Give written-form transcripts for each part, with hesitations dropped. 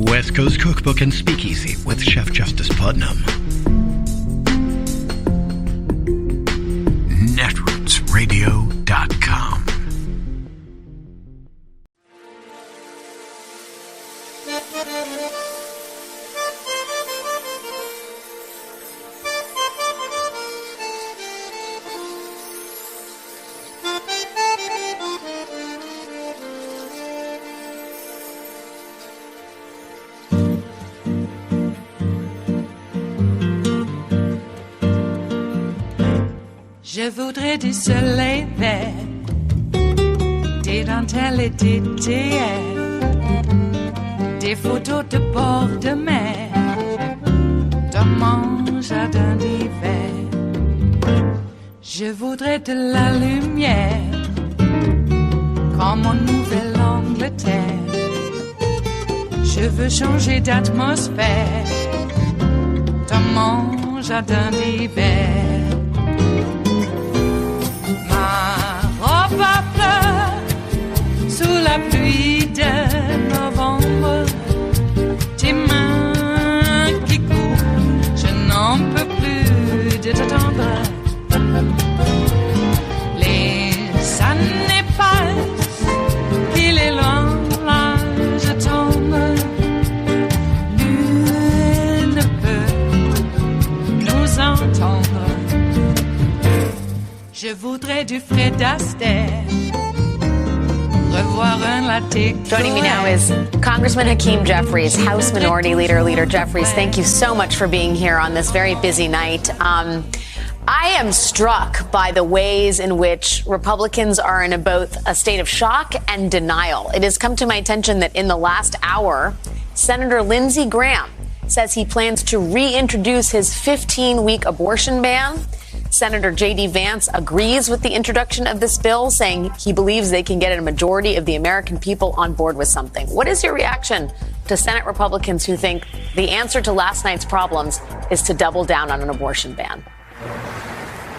West Coast Cookbook and Speakeasy with Chef Justice Putnam. Netrootsradio.com. Je voudrais du soleil vert, des dentelles et des théières, des photos de bord de mer, dans mon jardin d'hiver. Je voudrais de la lumière, comme en Nouvelle-Angleterre. Je veux changer d'atmosphère, dans mon jardin d'hiver. Ma fleur sous la pluie de novembre, tes mains qui courent, je n'en peux plus de t'attendre. Les années passent, qu'il est loin, là je tombe. Nul ne peut nous entendre. Je voudrais du Fred Astaire, revoir un latte. Joining me now is Congressman Hakeem Jeffries, House Minority Leader. Leader Jeffries, thank you so much for being here on this very busy night. I am struck by the ways in which Republicans are in both a state of shock and denial. It has come to my attention that in the last hour, Senator Lindsey Graham says he plans to reintroduce his 15-week abortion ban. Senator J.D. Vance agrees with the introduction of this bill, saying he believes they can get a majority of the American people on board with something. What is your reaction to Senate Republicans who think the answer to last night's problems is to double down on an abortion ban?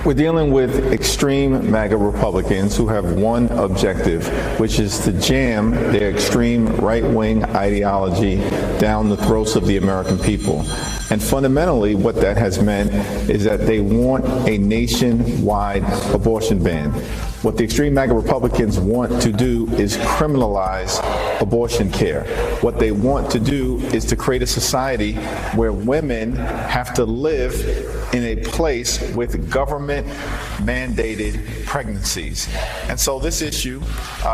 We're dealing with extreme MAGA Republicans who have one objective, which is to jam their extreme right-wing ideology down the throats of the American people. And fundamentally, what that has meant is that they want a nationwide abortion ban. What the extreme MAGA Republicans want to do is criminalize abortion care. What they want to do is to create a society where women have to live in a place with government-mandated pregnancies. And so this issue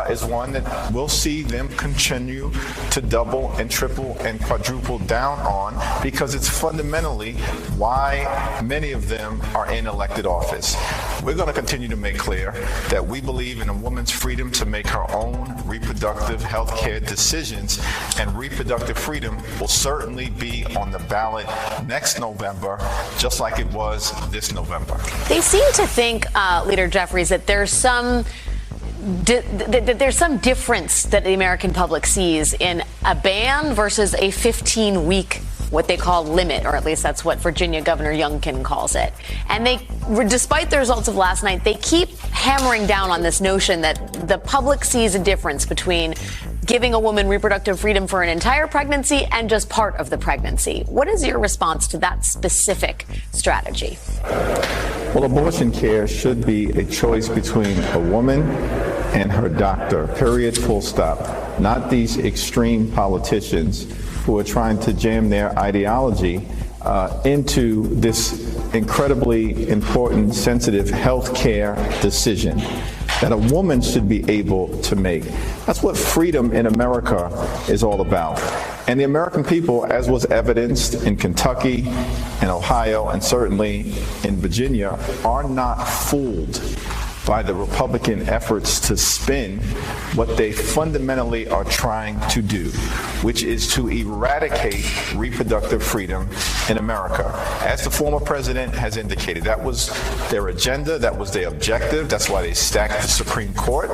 is one that we'll see them continue to double and triple and quadruple down on, because it's fundamentally why many of them are in elected office. We're going to continue to make clear that we believe in a woman's freedom to make her own reproductive health care decisions, and reproductive freedom will certainly be on the ballot next November, just like it was this November. They seem to think, Leader Jeffries, that there's some difference that the American public sees in a ban versus a 15-week what they call limit, or at least that's what Virginia Governor Youngkin calls it. And they, despite the results of last night, they keep hammering down on this notion that the public sees a difference between giving a woman reproductive freedom for an entire pregnancy and just part of the pregnancy. What is your response to that specific strategy? Well, abortion care should be a choice between a woman and her doctor, period, full stop. Not these extreme politicians who are trying to jam their ideology into this incredibly important, sensitive health care decision that a woman should be able to make. That's what freedom in America is all about. And the American people, as was evidenced in Kentucky and Ohio and certainly in Virginia, are not fooled by the Republican efforts to spin what they fundamentally are trying to do, which is to eradicate reproductive freedom in America. As the former president has indicated, that was their agenda, that was their objective, that's why they stacked the Supreme Court,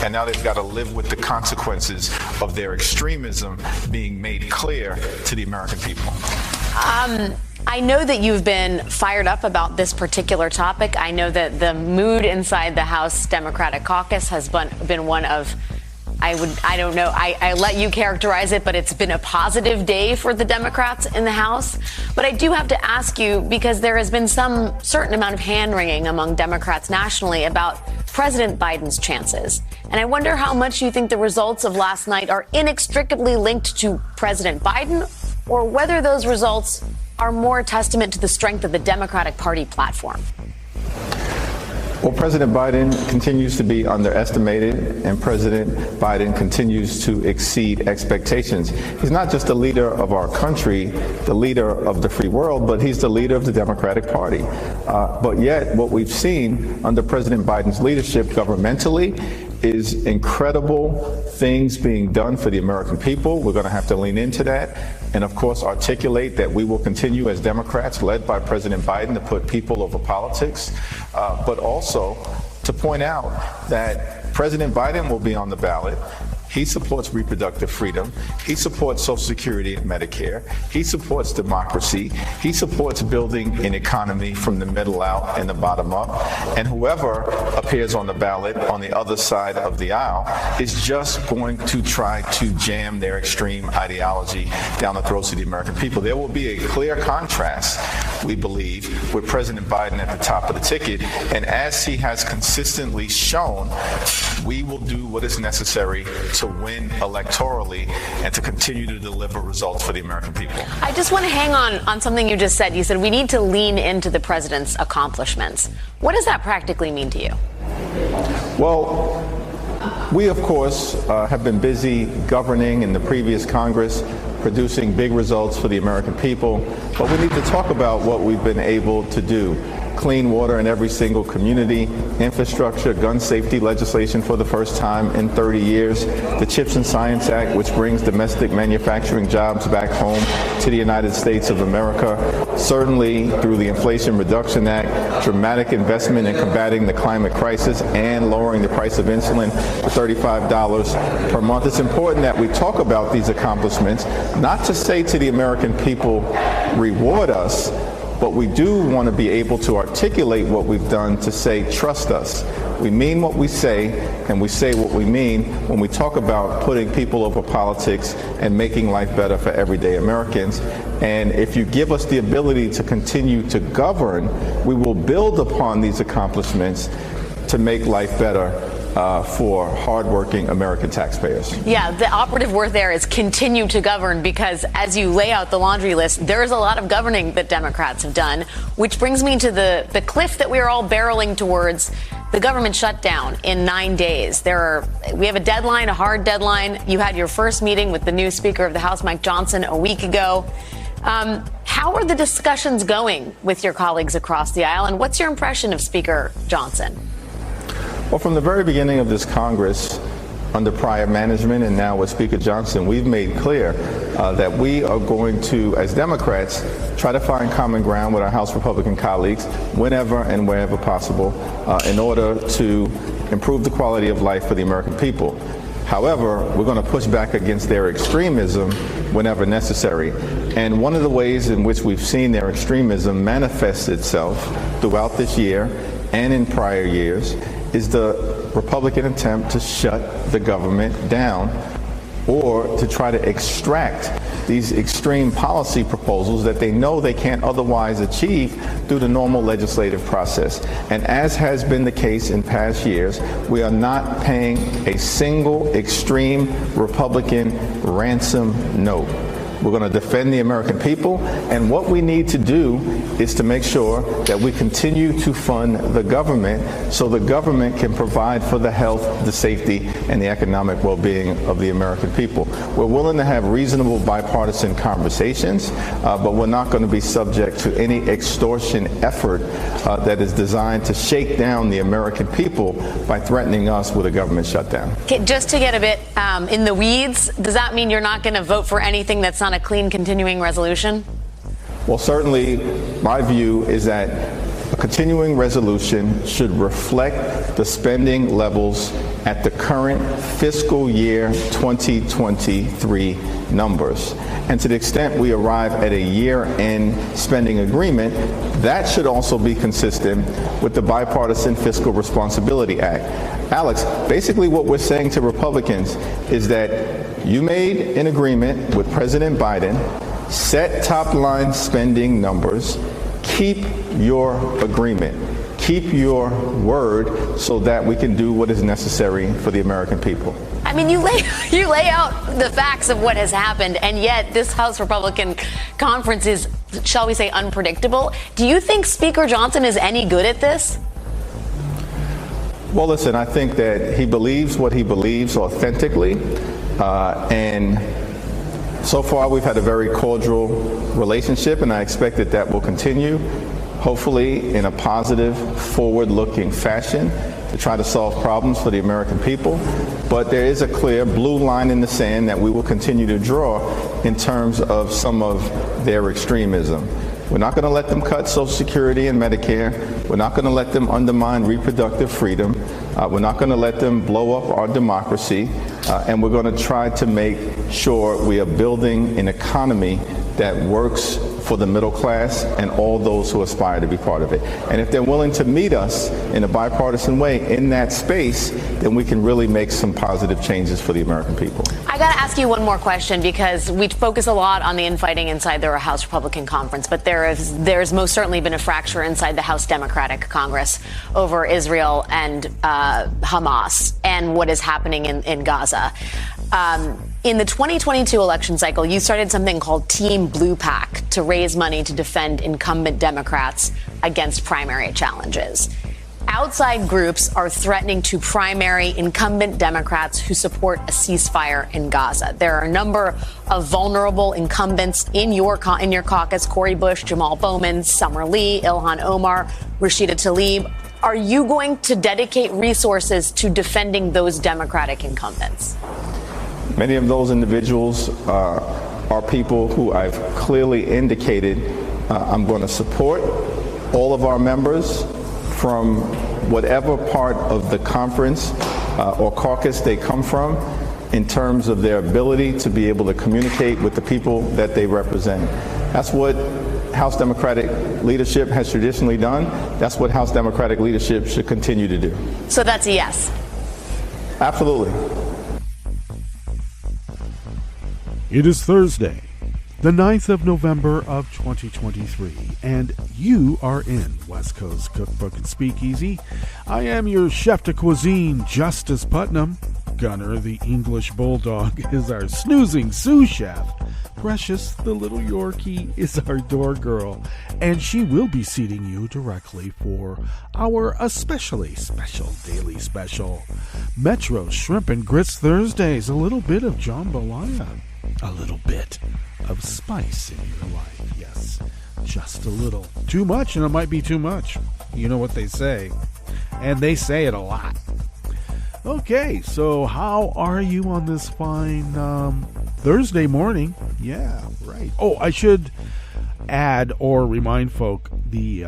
and now they've got to live with the consequences of their extremism being made clear to the American people. I know that you've been fired up about this particular topic. I know that the mood inside the House Democratic Caucus has been one of I don't know. I let you characterize it, but it's been a positive day for the Democrats in the House. But I do have to ask you, because there has been some certain amount of hand-wringing among Democrats nationally about President Biden's chances. And I wonder how much you think the results of last night are inextricably linked to President Biden, or whether those results are more a testament to the strength of the Democratic Party platform. Well, President Biden continues to be underestimated, and President Biden continues to exceed expectations. He's not just the leader of our country, the leader of the free world, but he's the leader of the Democratic Party. But yet, what we've seen under President Biden's leadership governmentally is incredible things being done for the American people. We're going to have to lean into that and, of course, articulate that we will continue as Democrats, led by President Biden, to put people over politics, but also to point out that President Biden will be on the ballot. He supports reproductive freedom. He supports Social Security and Medicare. He supports democracy. He supports building an economy from the middle out and the bottom up. And whoever appears on the ballot on the other side of the aisle is just going to try to jam their extreme ideology down the throats of the American people. There will be a clear contrast, we believe, with President Biden at the top of the ticket. And as he has consistently shown, we will do what is necessary to win electorally and to continue to deliver results for the American people. I just want to hang on something you just said. You said we need to lean into the president's accomplishments. What does that practically mean to you? Well, we, of course, have been busy governing in the previous Congress, producing big results for the American people, but we need to talk about what we've been able to do. Clean water in every single community, infrastructure, gun safety legislation for the first time in 30 years, the CHIPS and Science Act, which brings domestic manufacturing jobs back home to the United States of America. Certainly through the Inflation Reduction Act, dramatic investment in combating the climate crisis and lowering the price of insulin to $35 per month. It's important that we talk about these accomplishments, not to say to the American people, reward us, but we do want to be able to articulate what we've done to say, trust us. We mean what we say, and we say what we mean when we talk about putting people over politics and making life better for everyday Americans. And if you give us the ability to continue to govern, we will build upon these accomplishments to make life better for hardworking American taxpayers. Yeah, the operative word there is continue to govern, because as you lay out the laundry list, there is a lot of governing that Democrats have done, which brings me to the cliff that we are all barreling towards, the government shutdown in 9 days. We have a deadline, a hard deadline. You had your first meeting with the new Speaker of the House, Mike Johnson, a week ago. How are the discussions going with your colleagues across the aisle, and what's your impression of Speaker Johnson? Well, from the very beginning of this Congress, under prior management and now with Speaker Johnson, we've made clear that we are going to, as Democrats, try to find common ground with our House Republican colleagues whenever and wherever possible in order to improve the quality of life for the American people. However, we're going to push back against their extremism whenever necessary. And one of the ways in which we've seen their extremism manifest itself throughout this year and in prior years is the Republican attempt to shut the government down or to try to extract these extreme policy proposals that they know they can't otherwise achieve through the normal legislative process. And as has been the case in past years, we are not paying a single extreme Republican ransom note. We're going to defend the American people, and what we need to do is to make sure that we continue to fund the government so the government can provide for the health, the safety, and the economic well-being of the American people. We're willing to have reasonable bipartisan conversations, but we're not going to be subject to any extortion effort that is designed to shake down the American people by threatening us with a government shutdown. Okay, just to get a bit in the weeds, does that mean you're not going to vote for anything that's not a clean continuing resolution? Well, certainly my view is that a continuing resolution should reflect the spending levels at the current fiscal year 2023 numbers. And to the extent we arrive at a year-end spending agreement, that should also be consistent with the Bipartisan Fiscal Responsibility Act. Alex, basically what we're saying to Republicans is that you made an agreement with President Biden, set top-line spending numbers, keep your agreement, keep your word so that we can do what is necessary for the American people. I mean, you lay out the facts of what has happened, and yet this House Republican conference is, shall we say, unpredictable. Do you think Speaker Johnson is any good at this? Well, listen, I think that he believes what he believes authentically, and so far we've had a very cordial relationship, and I expect that that will continue, hopefully in a positive, forward-looking fashion to try to solve problems for the American people. But there is a clear blue line in the sand that we will continue to draw in terms of some of their extremism. We're not going to let them cut Social Security and Medicare. We're not going to let them undermine reproductive freedom. We're not going to let them blow up our democracy. And we're going to try to make sure we are building an economy that works for the middle class and all those who aspire to be part of it. And if they're willing to meet us in a bipartisan way in that space, then we can really make some positive changes for the American people. I got to ask you one more question, because we focus a lot on the infighting inside the House Republican Conference, but there's most certainly been a fracture inside the House Democratic Congress over Israel and Hamas and what is happening in Gaza. In the 2022 election cycle, you started something called Team Blue PAC to raise money to defend incumbent Democrats against primary challenges. Outside groups are threatening to primary incumbent Democrats who support a ceasefire in Gaza. There are a number of vulnerable incumbents in your caucus: Cori Bush, Jamal Bowman, Summer Lee, Ilhan Omar, Rashida Tlaib. Are you going to dedicate resources to defending those Democratic incumbents? Many of those individuals are people who I've clearly indicated I'm going to support. All of our members, from whatever part of the conference or caucus they come from, in terms of their ability to be able to communicate with the people that they represent. That's what House Democratic leadership has traditionally done. That's what House Democratic leadership should continue to do. So that's a yes? Absolutely. It is Thursday, the 9th of November of 2023, and you are in West Coast Cookbook and Speakeasy. I am your chef de cuisine, Justice Putnam. Gunner, the English Bulldog, is our snoozing sous chef. Precious, the little Yorkie, is our door girl, and she will be seating you directly for our especially special daily special, Metro Shrimp and Grits Thursdays. A little bit of jambalaya, a little bit of spice in your life. Yes, just a little. Too much, and it might be too much. You know what they say, and they say it a lot. Okay, so how are you on this fine Thursday morning? Yeah, right. Oh, I should add or remind folk the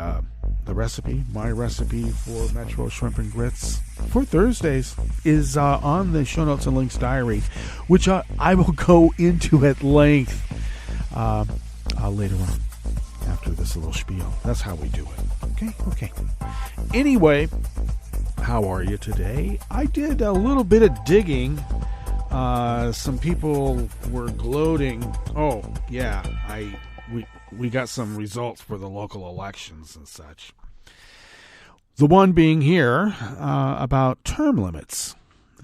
recipe, my recipe for Metro Shrimp and Grits for Thursdays is on the show notes and links diary, which I will go into at length later on after this little spiel. That's how we do it. Okay. Anyway, how are you today? I did a little bit of digging. Some people were gloating. Oh, yeah, we got some results for the local elections and such. The one being here about term limits.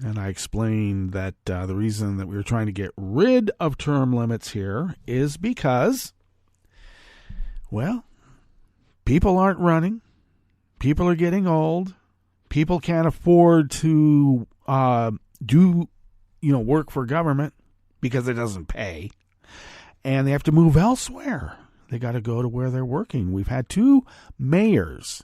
And I explained that the reason that we were trying to get rid of term limits here is because, well, people aren't running. People are getting old. People can't afford to do work for government because it doesn't pay. And they have to move elsewhere. They got to go to where they're working. We've had 2 mayors.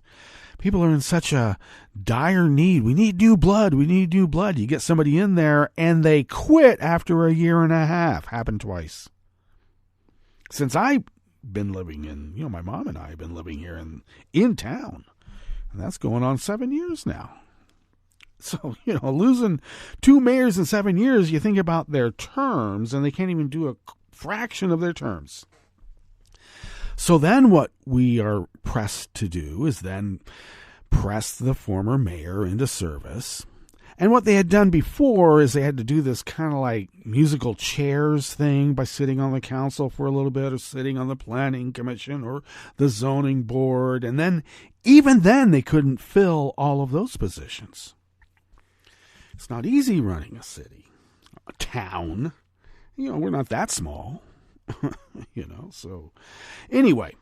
People are in such a dire need. We need new blood. You get somebody in there and they quit after a year and a half. Happened twice. Since I've been living in, my mom and I have been living here in town. And that's going on 7 years now. So, losing 2 mayors in 7 years, you think about their terms, and they can't even do a fraction of their terms. So then what we are pressed to do is then press the former mayor into service. And what they had done before is they had to do this kind of like musical chairs thing by sitting on the council for a little bit, or sitting on the planning commission or the zoning board. And then, even then, they couldn't fill all of those positions. It's not easy running a city, a town. We're not that small, So anyway,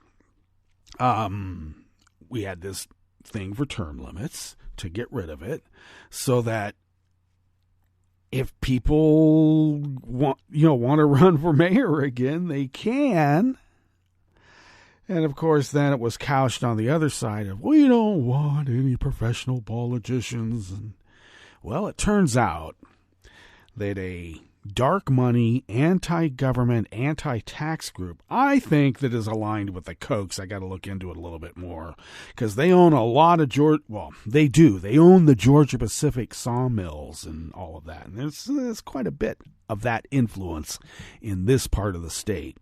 we had this thing for term limits to get rid of it, so that if people want to run for mayor again, they can. And of course, then it was couched on the other side of, we don't want any professional politicians. And well, it turns out that a dark money, anti-government, anti-tax group, I think, that is aligned with the Kochs. I got to look into it a little bit more, because they own a lot of they do. They own the Georgia Pacific sawmills and all of that. And there's quite a bit of that influence in this part of the state.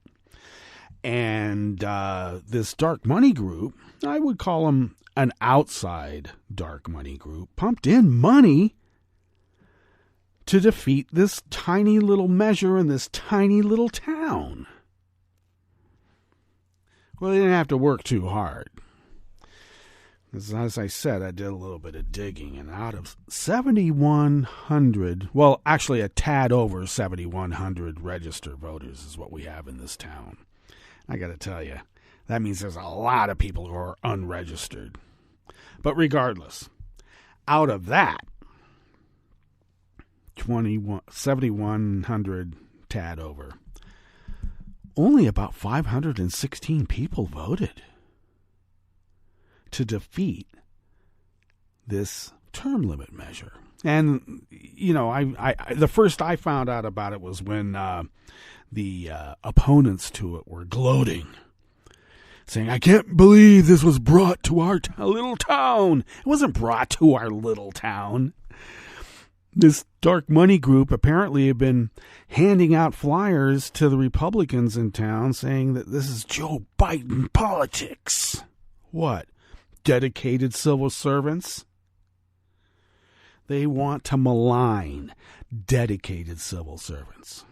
And this dark money group, I would call them an outside dark money group, pumped in money to defeat this tiny little measure in this tiny little town. Well, they didn't have to work too hard. As I said, I did a little bit of digging, and out of 7,100, well, actually a tad over 7,100 registered voters is what we have in this town. I got to tell you, that means there's a lot of people who are unregistered. But regardless, out of that, 7,100 tad over, only about 516 people voted to defeat this term limit measure. And, the first I found out about it was when the opponents to it were gloating, saying, I can't believe this was brought to our little town. It wasn't brought to our little town. This dark money group apparently had been handing out flyers to the Republicans in town saying that this is Joe Biden politics. What? Dedicated civil servants? They want to malign dedicated civil servants.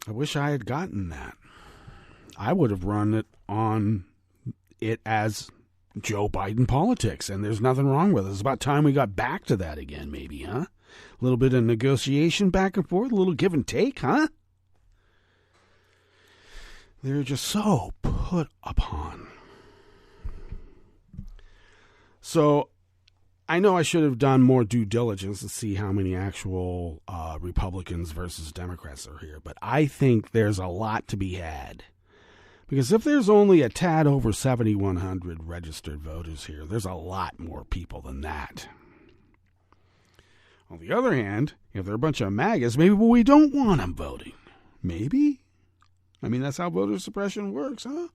I wish I had gotten that. I would have run it on it as Joe Biden politics, and there's nothing wrong with it. It's about time we got back to that again, maybe, huh? A little bit of negotiation back and forth, a little give and take, huh? They're just so put upon. So, I know I should have done more due diligence to see how many actual Republicans versus Democrats are here, but I think there's a lot to be had. Because if there's only a tad over 7,100 registered voters here, there's a lot more people than that. On the other hand, if they're a bunch of MAGAs, maybe we don't want them voting. Maybe. I mean, that's how voter suppression works, huh?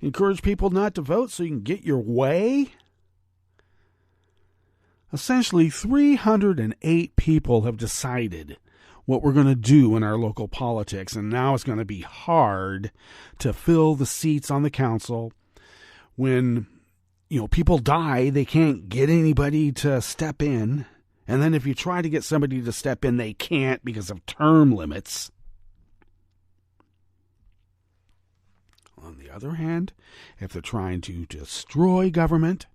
Encourage people not to vote so you can get your way. Essentially, 308 people have decided what we're going to do in our local politics, and now it's going to be hard to fill the seats on the council. When, people die, they can't get anybody to step in, and then if you try to get somebody to step in, they can't because of term limits. On the other hand, if they're trying to destroy government,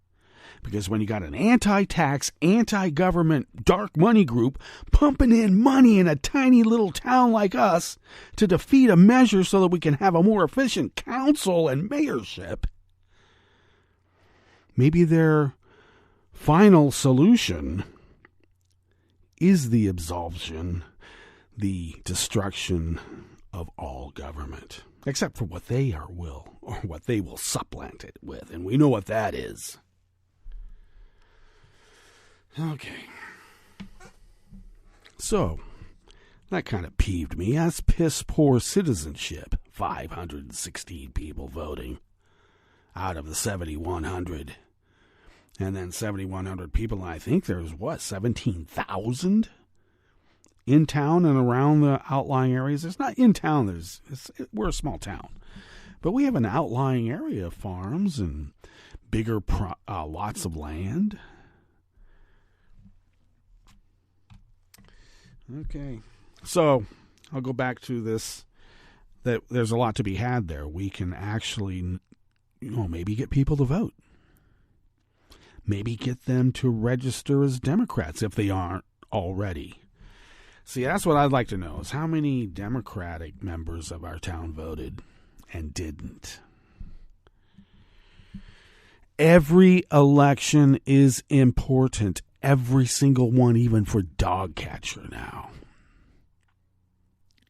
because when you got an anti-tax, anti-government dark money group pumping in money in a tiny little town like us to defeat a measure so that we can have a more efficient council and mayorship, maybe their final solution is the absolution, the destruction of all government, except for what they will supplant it with, and we know what that is. Okay. So, that kind of peeved me. That's piss poor citizenship. 516 people voting. out of the 7,100. And then 7,100 people, and I think there's, 17,000 in town and around the outlying areas. It's not in town. We're a small town. But we have an outlying area of farms and bigger lots of land. Okay. So I'll go back to this, that there's a lot to be had there. We can actually, maybe get people to vote. Maybe get them to register as Democrats if they aren't already. See, that's what I'd like to know, is how many Democratic members of our town voted and didn't. Every election is important. Every single one, even for dog catcher now.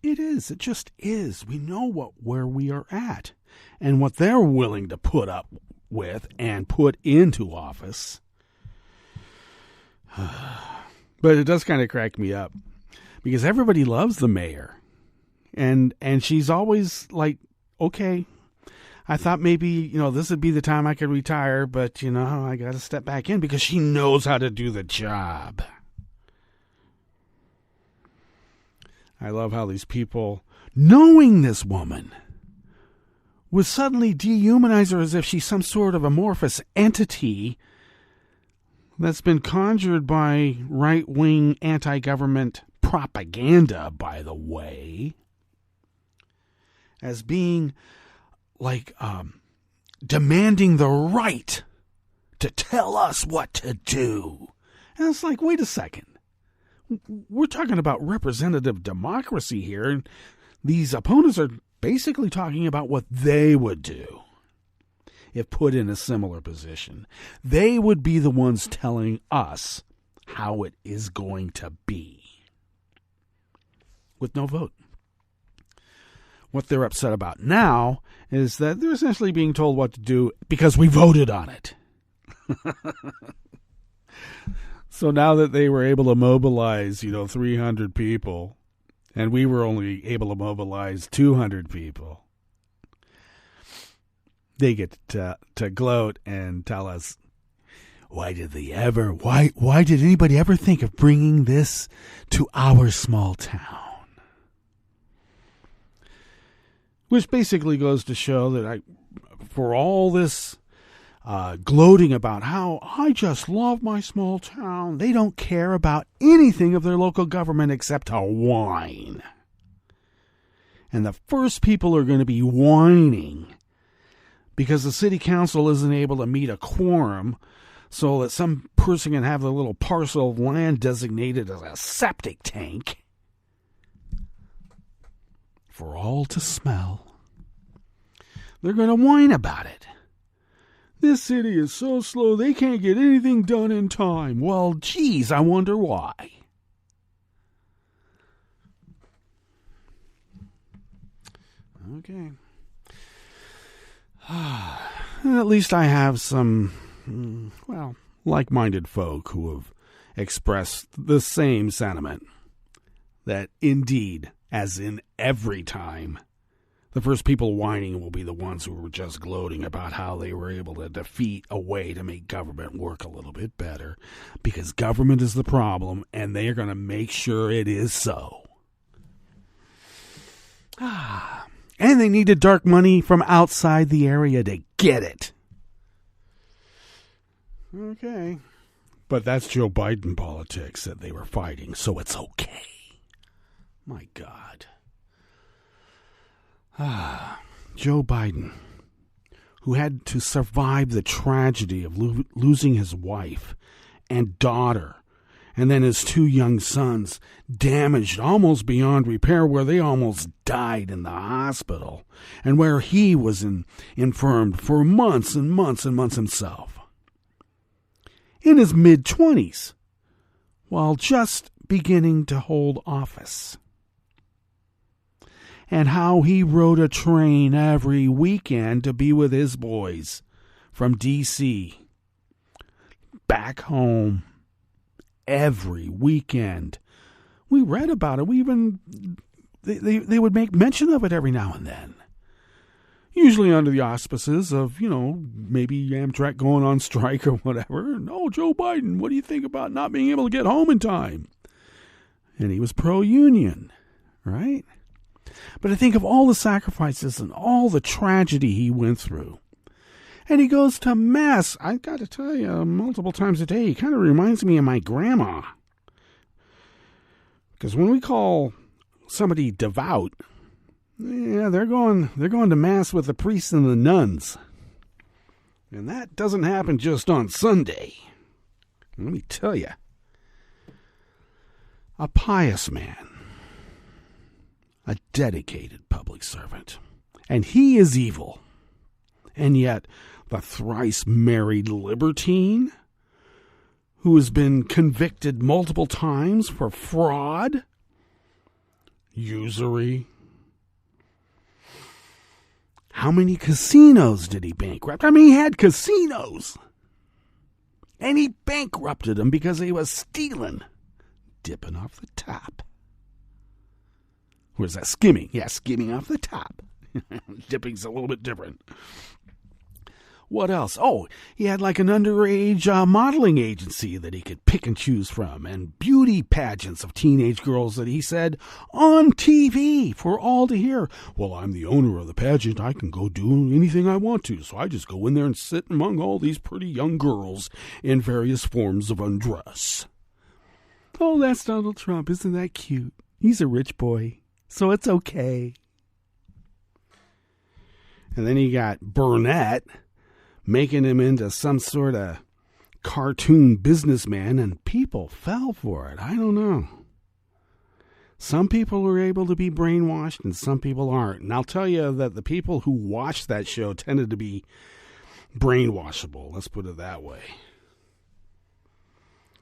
It is. It just is. We know where we are at and what they're willing to put up with and put into office. But it does kind of crack me up because everybody loves the mayor. And she's always like, okay, I thought maybe, this would be the time I could retire, but, I got to step back in because she knows how to do the job. I love how these people, knowing this woman, would suddenly dehumanize her as if she's some sort of amorphous entity that's been conjured by right-wing anti-government propaganda, by the way, as being like demanding the right to tell us what to do. And it's like, wait a second. We're talking about representative democracy here, and these opponents are basically talking about what they would do if put in a similar position. They would be the ones telling us how it is going to be with no vote. What they're upset about now is that they're essentially being told what to do because we voted on it. So now that they were able to mobilize, 300 people, and we were only able to mobilize 200 people, they get to gloat and tell us, why did anybody ever think of bringing this to our small town? Which basically goes to show that for all this gloating about how I just love my small town, they don't care about anything of their local government except to whine. And the first people are going to be whining because the city council isn't able to meet a quorum so that some person can have the little parcel of land designated as a septic tank for all to smell. They're going to whine about it. This city is so slow they can't get anything done in time. Well, geez, I wonder why. Okay. At least I have some, like-minded folk who have expressed the same sentiment. That indeed, as in every time, the first people whining will be the ones who were just gloating about how they were able to defeat a way to make government work a little bit better. Because government is the problem, and they are going to make sure it is so. And they needed dark money from outside the area to get it. Okay. But that's Joe Biden politics that they were fighting, so it's okay. My God. Joe Biden, who had to survive the tragedy of losing his wife and daughter, and then his 2 young sons, damaged almost beyond repair, where they almost died in the hospital, and where he was infirmed for months and months and months himself. In his mid-20s, while just beginning to hold office. And how he rode a train every weekend to be with his boys from D.C. back home every weekend. We read about it. We even they would make mention of it every now and then. usually under the auspices of, maybe Amtrak going on strike or whatever. No, Joe Biden, what do you think about not being able to get home in time? And he was pro-union, right? But I think of all the sacrifices and all the tragedy he went through. And he goes to Mass. I got to tell you, multiple times a day, he kind of reminds me of my grandma. Because when we call somebody devout, yeah, they're going to Mass with the priests and the nuns. And that doesn't happen just on Sunday. Let me tell you. A pious man. A dedicated public servant. And he is evil. And yet, the thrice married libertine, who has been convicted multiple times for fraud, usury. How many casinos did he bankrupt? I mean, he had casinos. And he bankrupted them because he was stealing, dipping off the top. Or is that skimming? Yeah, skimming off the top. Dipping's a little bit different. What else? Oh, he had like an underage modeling agency that he could pick and choose from, and beauty pageants of teenage girls that he said on TV for all to hear. Well, I'm the owner of the pageant. I can go do anything I want to, so I just go in there and sit among all these pretty young girls in various forms of undress. Oh, that's Donald Trump. Isn't that cute? He's a rich boy, so it's okay. And then he got Burnett, making him into some sort of cartoon businessman, and people fell for it. I don't know. Some people are able to be brainwashed, and some people aren't. And I'll tell you that the people who watched that show tended to be brainwashable. Let's put it that way.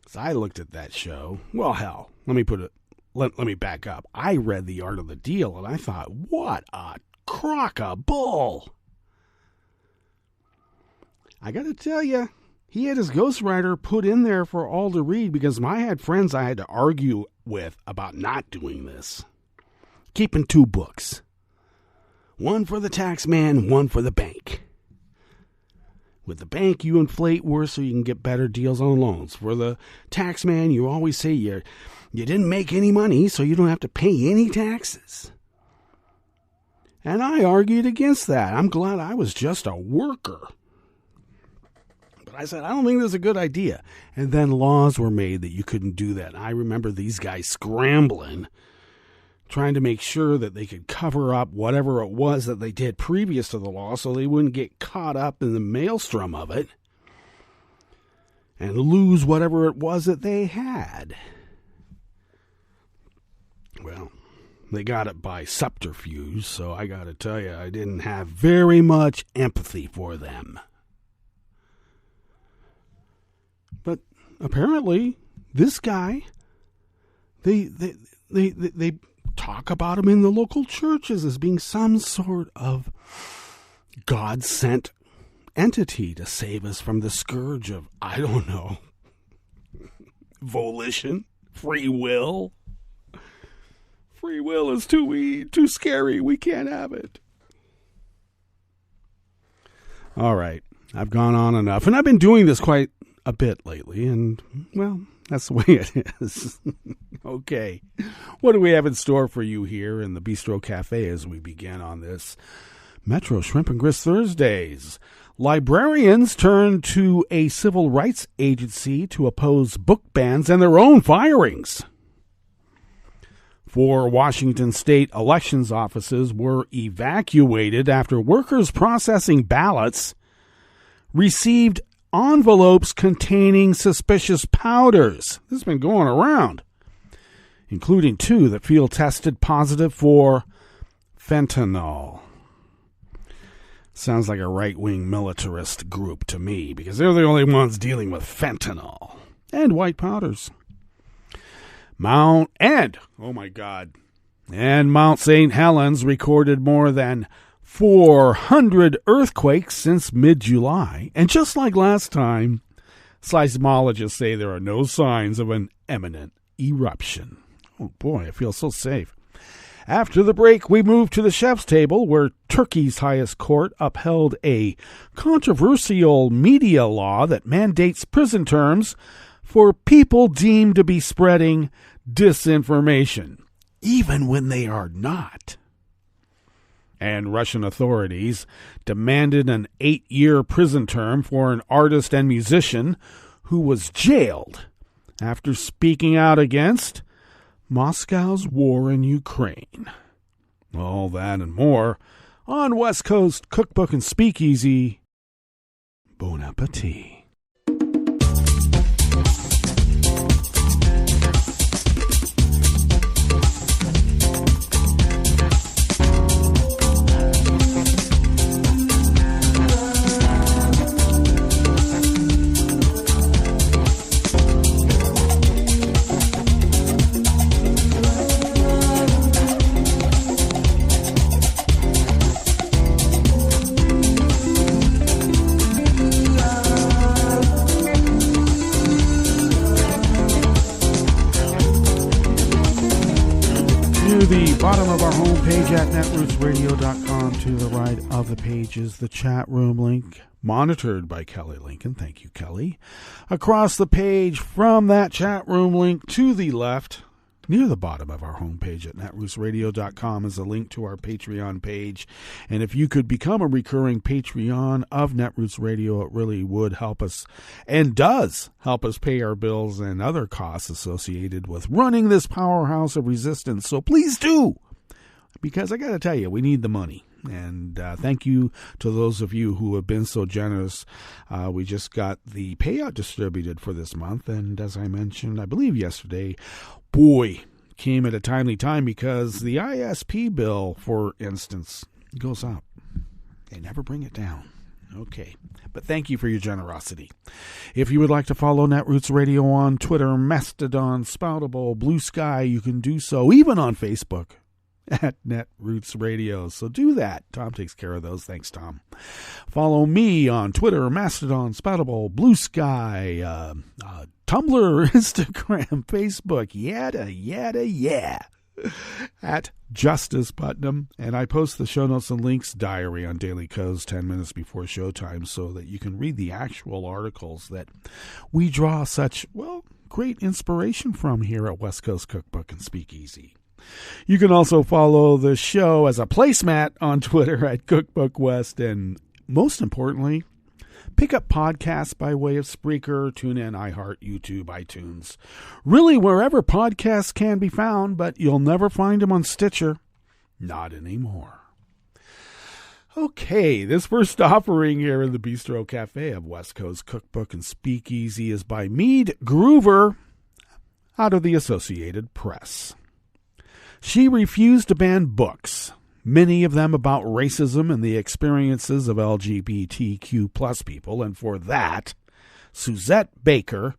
So I looked at that show. Well, hell, let me back up. I read The Art of the Deal, and I thought, what a crock of bull. I got to tell you, he had his ghostwriter put in there for all to read, because I had friends I had to argue with about not doing this. Keeping 2 books. One for the tax man, one for the bank. With the bank, you inflate worse so you can get better deals on loans. For the tax man, you always say you didn't make any money, so you don't have to pay any taxes. And I argued against that. I'm glad I was just a worker. I said, I don't think that's a good idea. And then laws were made that you couldn't do that. I remember these guys scrambling, trying to make sure that they could cover up whatever it was that they did previous to the law so they wouldn't get caught up in the maelstrom of it and lose whatever it was that they had. Well, they got it by subterfuge, so I got to tell you, I didn't have very much empathy for them. But apparently, this guy, they talk about him in the local churches as being some sort of God-sent entity to save us from the scourge of, I don't know, volition, free will. Free will is too scary. We can't have it. All right, I've gone on enough, and I've been doing this quite a bit lately, and, well, that's the way it is. Okay, what do we have in store for you here in the Bistro Cafe as we begin on this Metro Shrimp and Grist Thursdays? Librarians turn to a civil rights agency to oppose book bans and their own firings. 4 Washington state elections offices were evacuated after workers processing ballots received envelopes containing suspicious powders. This has been going around, including 2 that field tested positive for fentanyl. Sounds like a right-wing militarist group to me, because they're the only ones dealing with fentanyl and white powders. Mount St. Helens recorded more than 400 earthquakes since mid-July. And just like last time, seismologists say there are no signs of an imminent eruption. Oh boy, I feel so safe. After the break, we move to the chef's table, where Turkey's highest court upheld a controversial media law that mandates prison terms for people deemed to be spreading disinformation, even when they are not. And Russian authorities demanded an 8-year prison term for an artist and musician who was jailed after speaking out against Moscow's war in Ukraine. All that and more on West Coast Cookbook and Speakeasy. Bon appetit. The bottom of our homepage at netrootsradio.com. To the right of the page is the chat room link, monitored by Kelly Lincoln. Thank you, Kelly. Across the page from that chat room link to the left, near the bottom of our homepage at netrootsradio.com, is a link to our Patreon page. And if you could become a recurring Patreon of Netroots Radio, it really would help us, and does help us, pay our bills and other costs associated with running this powerhouse of resistance. So please do, because I got to tell you, we need the money. And thank you to those of you who have been so generous. We just got the payout distributed for this month. And as I mentioned, I believe yesterday, boy, came at a timely time, because the ISP bill, for instance, goes up. They never bring it down. Okay, but thank you for your generosity. If you would like to follow Netroots Radio on Twitter, Mastodon, Spoutable, Blue Sky, you can do so, even on Facebook at Netroots Radio. So do that. Tom takes care of those. Thanks, Tom. Follow me on Twitter, Mastodon, Spoutable, Blue Sky, Tumblr, Instagram, Facebook, yada, at Justice Putnam. And I post the show notes and links diary on Daily Coast 10 minutes before showtime, so that you can read the actual articles that we draw such, well, great inspiration from here at West Coast Cookbook and Speakeasy. You can also follow the show as a placemat on Twitter at Cookbook West, and most importantly, pick up podcasts by way of Spreaker, TuneIn, iHeart, YouTube, iTunes. Really, wherever podcasts can be found, but you'll never find them on Stitcher. Not anymore. Okay, this first offering here in the Bistro Cafe of West Coast Cookbook and Speakeasy is by Mead Groover, out of the Associated Press. She refused to ban books, many of them about racism and the experiences of LGBTQ plus people, and for that, Suzette Baker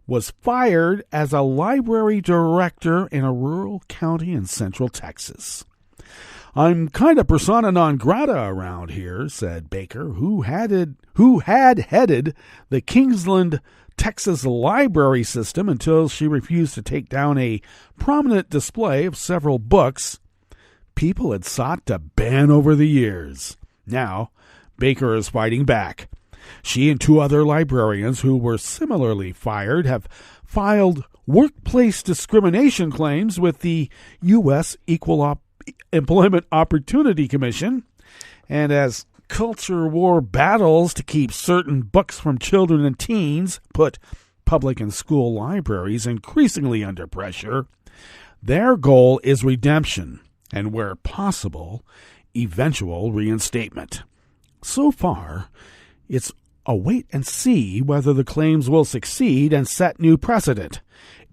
was fired as a library director in a rural county in central Texas. "I'm kind of persona non grata around here," said Baker, who had headed the Kingsland, Texas library system until she refused to take down a prominent display of several books people had sought to ban over the years. Now, Baker is fighting back. She and 2 other librarians who were similarly fired have filed workplace discrimination claims with the U.S. Equal Employment Opportunity Commission. And as culture war battles to keep certain books from children and teens put public and school libraries increasingly under pressure, their goal is redemption and, where possible, eventual reinstatement. So far, it's a wait and see whether the claims will succeed and set new precedent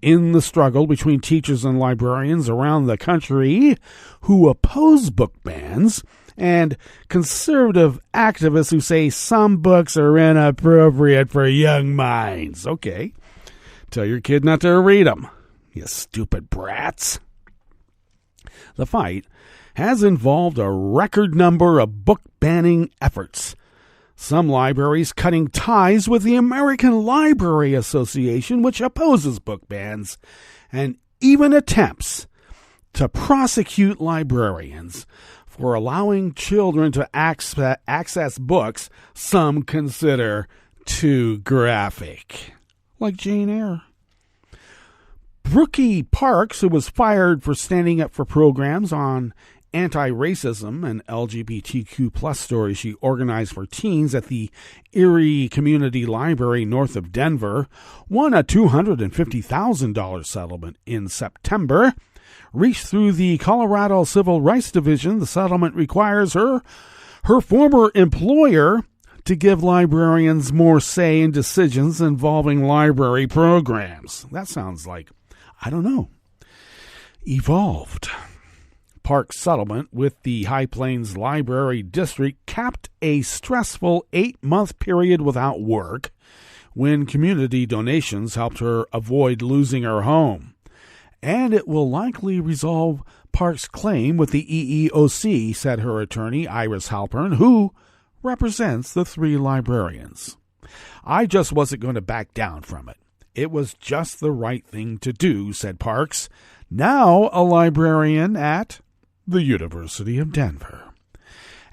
in the struggle between teachers and librarians around the country who oppose book bans and conservative activists who say some books are inappropriate for young minds. Okay, tell your kid not to read them, you stupid brats. The fight has involved a record number of book banning efforts. Some libraries cutting ties with the American Library Association, which opposes book bans, and even attempts to prosecute librarians for allowing children to access books some consider too graphic, like Jane Eyre. Brookie Parks, who was fired for standing up for programs on anti-racism and LGBTQ plus stories she organized for teens at the Erie Community Library north of Denver, won a $250,000 settlement in September. Reached through the Colorado Civil Rights Division, the settlement requires her former employer to give librarians more say in decisions involving library programs. That sounds like, I don't know, evolved. Park's settlement with the High Plains Library District capped a stressful 8-month period without work when community donations helped her avoid losing her home. And it will likely resolve Park's claim with the EEOC, said her attorney, Iris Halpern, who represents the 3 librarians. I just wasn't going to back down from it. It was just the right thing to do, said Parks, now a librarian at the University of Denver.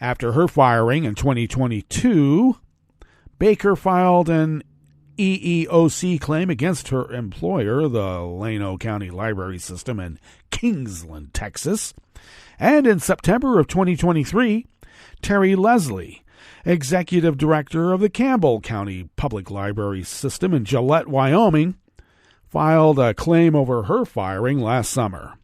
After her firing in 2022, Baker filed an EEOC claim against her employer, the Llano County Library System in Kingsland, Texas. And in September of 2023, Terry Leslie, executive director of the Campbell County Public Library System in Gillette, Wyoming, filed a claim over her firing last summer.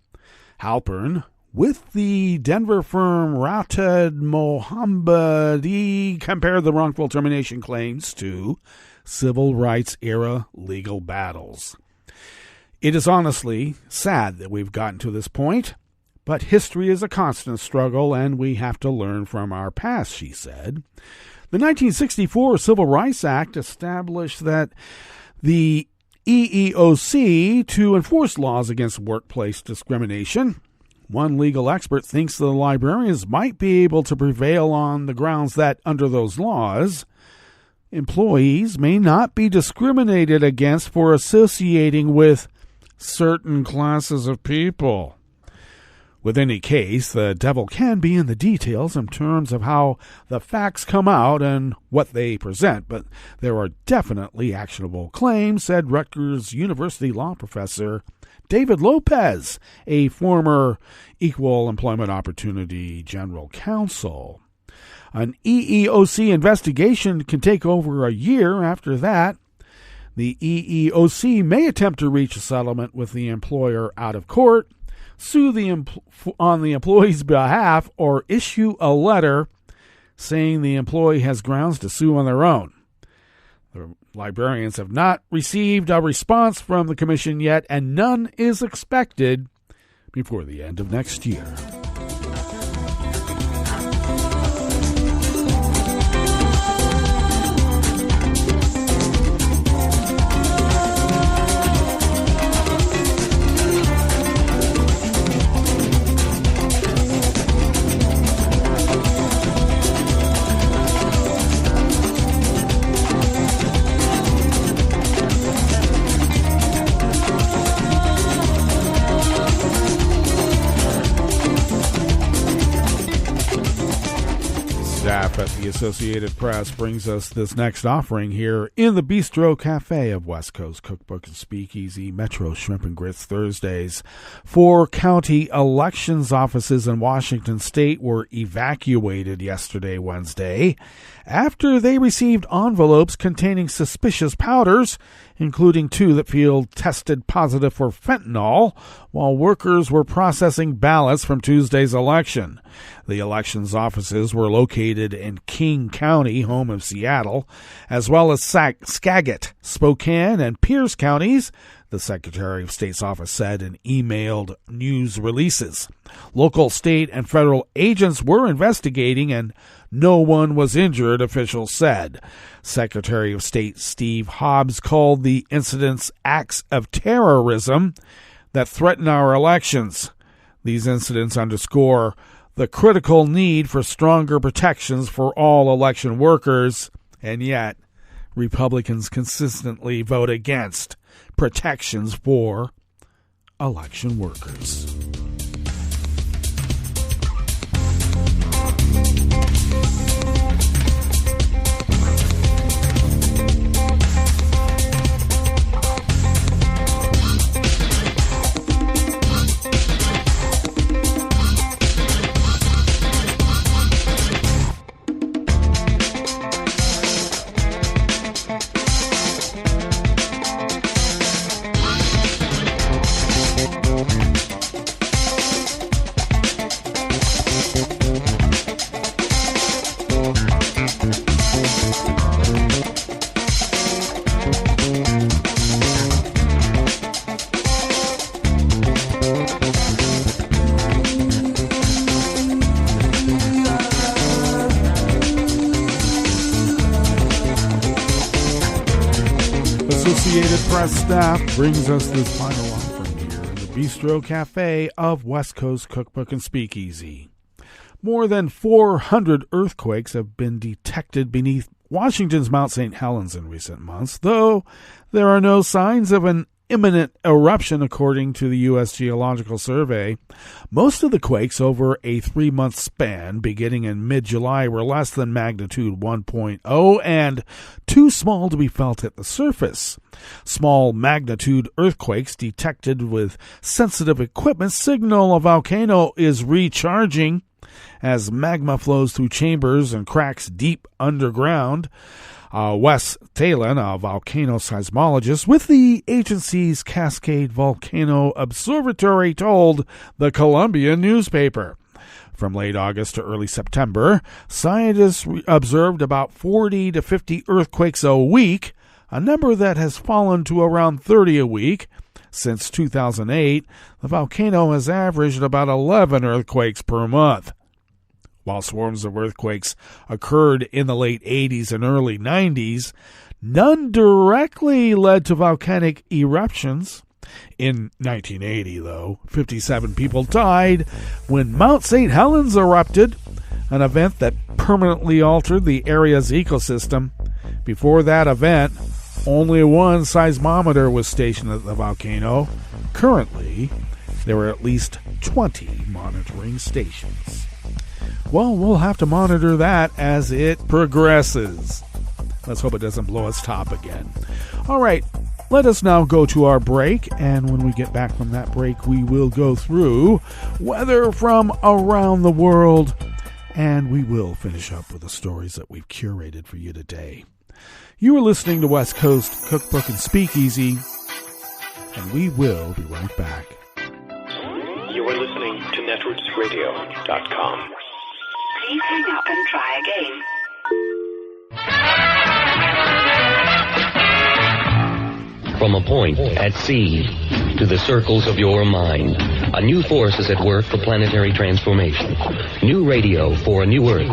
Halpern, with the Denver firm Ratad Mohammadi, compared the wrongful termination claims to civil rights era legal battles. It is honestly sad that we've gotten to this point, but history is a constant struggle and we have to learn from our past, she said. The 1964 Civil Rights Act established that the EEOC to enforce laws against workplace discrimination. One legal expert thinks the librarians might be able to prevail on the grounds that, under those laws, employees may not be discriminated against for associating with certain classes of people. With any case, the devil can be in the details in terms of how the facts come out and what they present, but there are definitely actionable claims, said Rutgers University law professor David Lopez, a former Equal Employment Opportunity General Counsel. An EEOC investigation can take over a year after that. The EEOC may attempt to reach a settlement with the employer out of court, sue on the employee's behalf, or issue a letter saying the employee has grounds to sue on their own. The librarians have not received a response from the commission yet, and none is expected before the end of next year. Staff at the Associated Press brings us this next offering here in the Bistro Cafe of West Coast Cookbook and Speakeasy, Metro Shrimp and Grits Thursdays. 4 county elections offices in Washington state were evacuated yesterday, Wednesday, after they received envelopes containing suspicious powders, including 2 that field tested positive for fentanyl, while workers were processing ballots from Tuesday's election. The elections offices were located in King County, home of Seattle, as well as Skagit, Spokane, and Pierce counties, the Secretary of State's office said in emailed news releases. Local, state, and federal agents were investigating, and no one was injured, officials said. Secretary of State Steve Hobbs called the incidents acts of terrorism that threaten our elections. These incidents underscore the critical need for stronger protections for all election workers, and yet Republicans consistently vote against protections for election workers. Associated Press staff brings us this final offering here in the Bistro Cafe of West Coast Cookbook and Speakeasy. More than 400 earthquakes have been detected beneath Washington's Mount St. Helens in recent months, though there are no signs of an imminent eruption according to the U.S. Geological Survey. Most of the quakes over a 3-month span beginning in mid-July were less than magnitude 1.0 and too small to be felt at the surface. Small magnitude earthquakes detected with sensitive equipment signal a volcano is recharging as magma flows through chambers and cracks deep underground. Wes Thalen, a volcano seismologist with the agency's Cascade Volcano Observatory, told the Columbia newspaper. From late August to early September, scientists observed about 40 to 50 earthquakes a week, a number that has fallen to around 30 a week. Since 2008, the volcano has averaged about 11 earthquakes per month. While swarms of earthquakes occurred in the late 80s and early 90s, none directly led to volcanic eruptions. In 1980, though, 57 people died when Mount St. Helens erupted, an event that permanently altered the area's ecosystem. Before that event, only one seismometer was stationed at the volcano. Currently, there are at least 20 monitoring stations. Well, we'll have to monitor that as it progresses. Let's hope it doesn't blow its top again. All right, let us now go to our break, and when we get back from that break, we will go through weather from around the world, and we will finish up with the stories that we've curated for you today. You are listening to West Coast Cookbook and Speakeasy, and we will be right back. You are listening to netrootsradio.com. Please hang up and try again. From a point at sea to the circles of your mind, a new force is at work for planetary transformation. New radio for a new Earth.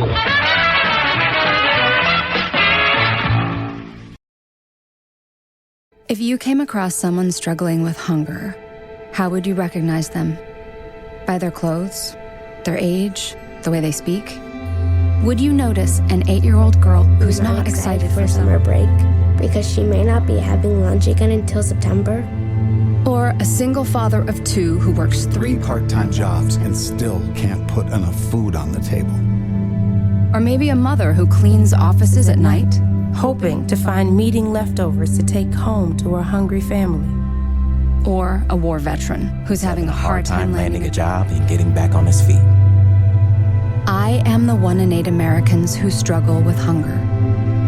If you came across someone struggling with hunger, how would you recognize them? By their clothes, their age, the way they speak? Would you notice an 8-year-old girl who's not excited for summer break because she may not be having lunch again until September? Or a single father of 2 who works 3 part-time jobs and still can't put enough food on the table? Or maybe a mother who cleans offices at night, hoping to find meeting leftovers to take home to her hungry family. Or a war veteran who's having a hard time landing a job and getting back on his feet. I am the 1 in 8 Americans who struggle with hunger.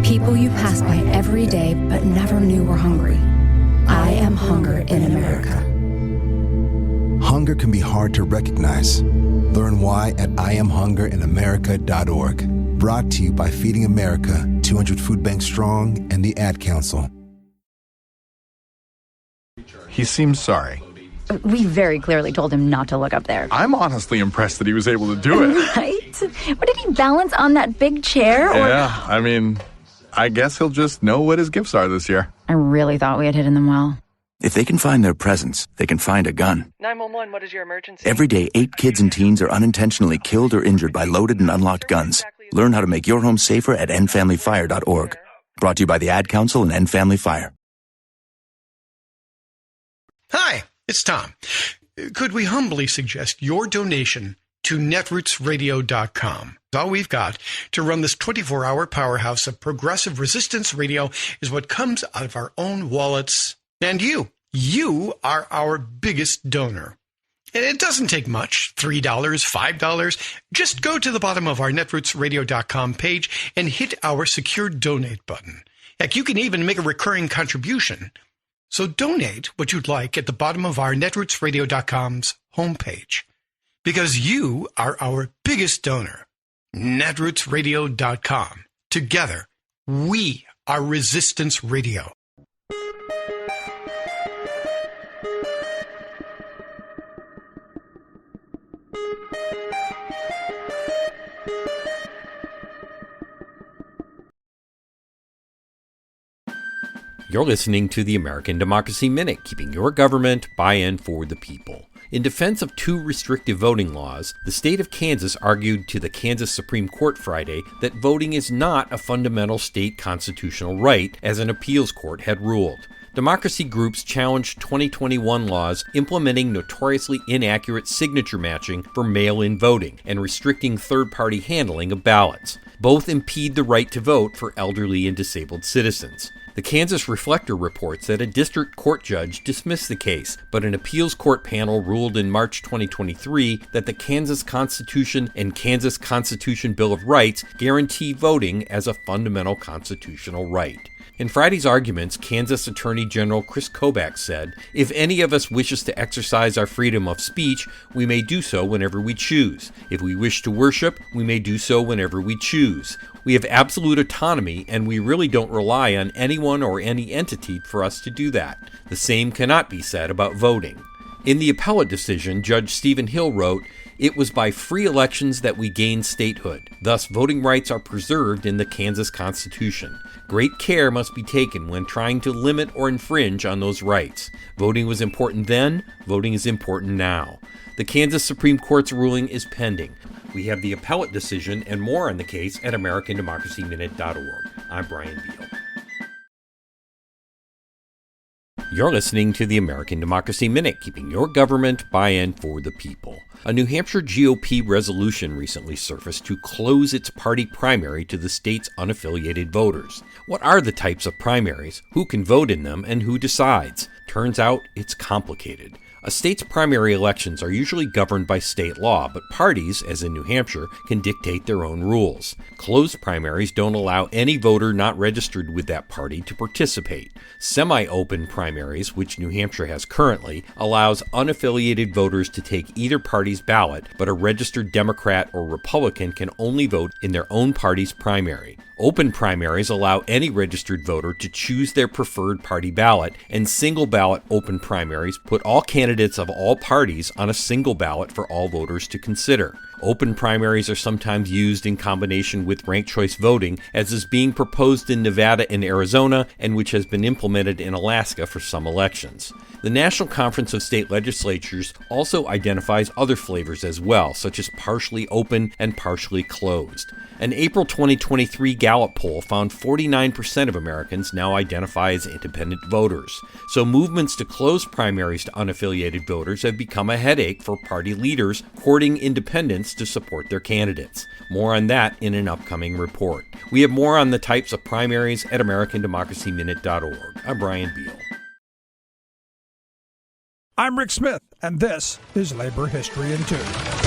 People you pass by every day but never knew were hungry. I am hunger in America. Hunger can be hard to recognize. Learn why at IamHungerInAmerica.org. Brought to you by Feeding America, 200 Food Banks Strong, and the Ad Council. He seems sorry. We very clearly told him not to look up there. I'm honestly impressed that he was able to do it. Right? What, did he balance on that big chair? Yeah, I mean, I guess he'll just know what his gifts are this year. I really thought we had hidden them well. If they can find their presents, they can find a gun. 911, what is your emergency? Every day, 8 kids and teens are unintentionally killed or injured by loaded and unlocked guns. Learn how to make your home safer at endfamilyfire.org. Brought to you by the Ad Council and End Family Fire. Hi, it's Tom. Could we humbly suggest your donation to netrootsradio.com. All we've got to run this 24-hour powerhouse of progressive resistance radio is what comes out of our own wallets. And you are our biggest donor. And it doesn't take much, $3, $5. Just go to the bottom of our netrootsradio.com page and hit our secure donate button. Heck, you can even make a recurring contribution. So donate what you'd like at the bottom of our netrootsradio.com's homepage. Because you are our biggest donor. netrootsradio.com. Together, we are Resistance Radio. You're listening to the American Democracy Minute, keeping your government by and for the people. In defense of two restrictive voting laws, the state of Kansas argued to the Kansas Supreme Court Friday that voting is not a fundamental state constitutional right, as an appeals court had ruled. Democracy groups challenged 2021 laws implementing notoriously inaccurate signature matching for mail-in voting and restricting third-party handling of ballots. Both impede the right to vote for elderly and disabled citizens. The Kansas Reflector reports that a district court judge dismissed the case, but an appeals court panel ruled in March 2023 that the Kansas Constitution and Kansas Constitution Bill of Rights guarantee voting as a fundamental constitutional right. In Friday's arguments, Kansas Attorney General Chris Kobach said, "If any of us wishes to exercise our freedom of speech, we may do so whenever we choose. If we wish to worship, we may do so whenever we choose. We have absolute autonomy, and we really don't rely on anyone or any entity for us to do that. The same cannot be said about voting." In the appellate decision, Judge Stephen Hill wrote, "It was by free elections that we gained statehood. Thus, voting rights are preserved in the Kansas Constitution. Great care must be taken when trying to limit or infringe on those rights. Voting was important then, voting is important now." The Kansas Supreme Court's ruling is pending. We have the appellate decision and more on the case at AmericanDemocracyMinute.org. I'm Brian Beal. You're listening to the American Democracy Minute, keeping your government by and for the people. A New Hampshire GOP resolution recently surfaced to close its party primary to the state's unaffiliated voters. What are the types of primaries? Who can vote in them, and who decides? Turns out it's complicated. A state's primary elections are usually governed by state law, but parties, as in New Hampshire, can dictate their own rules. Closed primaries don't allow any voter not registered with that party to participate. Semi-open primaries, which New Hampshire has currently, allows unaffiliated voters to take either party's ballot, but a registered Democrat or Republican can only vote in their own party's primary. Open primaries allow any registered voter to choose their preferred party ballot, and single ballot open primaries put all candidates of all parties on a single ballot for all voters to consider. Open primaries are sometimes used in combination with ranked choice voting, as is being proposed in Nevada and Arizona, and which has been implemented in Alaska for some elections. The National Conference of State Legislatures also identifies other flavors as well, such as partially open and partially closed. An April 2023 Gallup poll found 49% of Americans now identify as independent voters. So movements to close primaries to unaffiliated voters have become a headache for party leaders courting independents to support their candidates. More on that in an upcoming report. We have more on the types of primaries at AmericanDemocracyMinute.org. I'm Brian Beal. I'm Rick Smith, and this is Labor History in 2.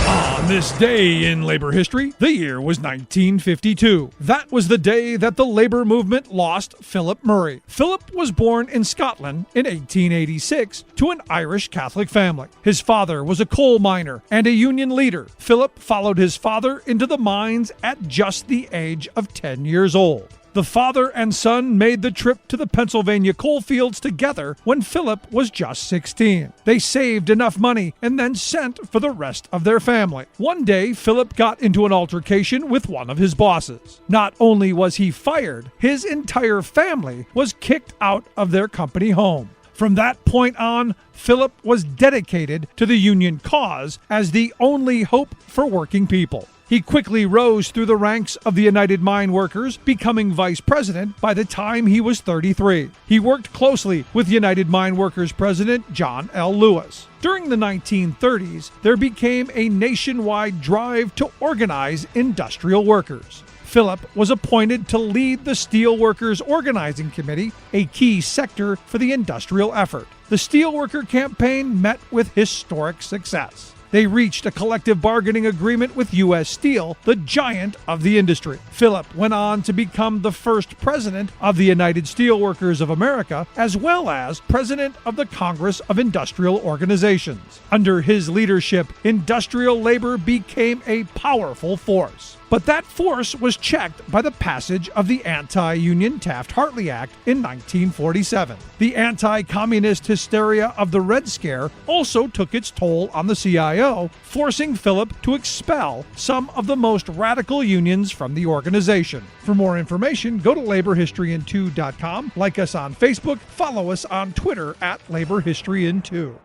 On this day in labor history, the year was 1952. That was the day that the labor movement lost Philip Murray. Philip was born in Scotland in 1886 to an Irish Catholic family. His father was a coal miner and a union leader. Philip followed his father into the mines at just the age of 10 years old. The father and son made the trip to the Pennsylvania coal fields together when Philip was just 16. They saved enough money and then sent for the rest of their family. One day, Philip got into an altercation with one of his bosses. Not only was he fired, his entire family was kicked out of their company home. From that point on, Philip was dedicated to the union cause as the only hope for working people. He quickly rose through the ranks of the United Mine Workers, becoming vice president by the time he was 33. He worked closely with United Mine Workers President John L. Lewis. During the 1930s, there became a nationwide drive to organize industrial workers. Philip was appointed to lead the Steelworkers Organizing Committee, a key sector for the industrial effort. The Steelworker Campaign met with historic success. They reached a collective bargaining agreement with U.S. Steel, the giant of the industry. Philip went on to become the first president of the United Steelworkers of America, as well as president of the Congress of Industrial Organizations. Under his leadership, industrial labor became a powerful force. But that force was checked by the passage of the Anti-Union Taft-Hartley Act in 1947. The anti-communist hysteria of the Red Scare also took its toll on the CIO, forcing Philip to expel some of the most radical unions from the organization. For more information, go to laborhistoryin2.com, like us on Facebook, follow us on Twitter at laborhistoryin2.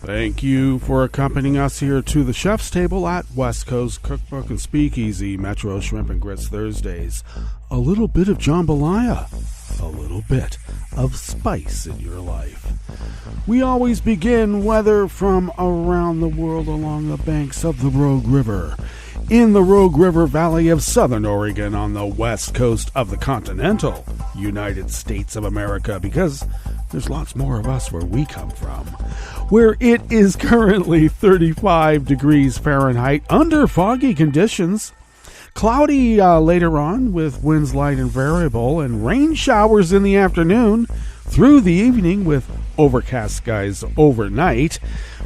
Thank you for accompanying us here to the Chef's Table at West Coast Cookbook and Speakeasy, Metro Shrimp and Grits Thursdays. A little bit of jambalaya, a little bit of spice in your life. We always begin weather from around the world along the banks of the Rogue River, in the Rogue River Valley of Southern Oregon on the west coast of the continental United States of America, because there's lots more of us where we come from, where it is currently 35 degrees Fahrenheit under foggy conditions. Cloudy later on with winds light and variable, and rain showers in the afternoon through the evening with overcast skies overnight.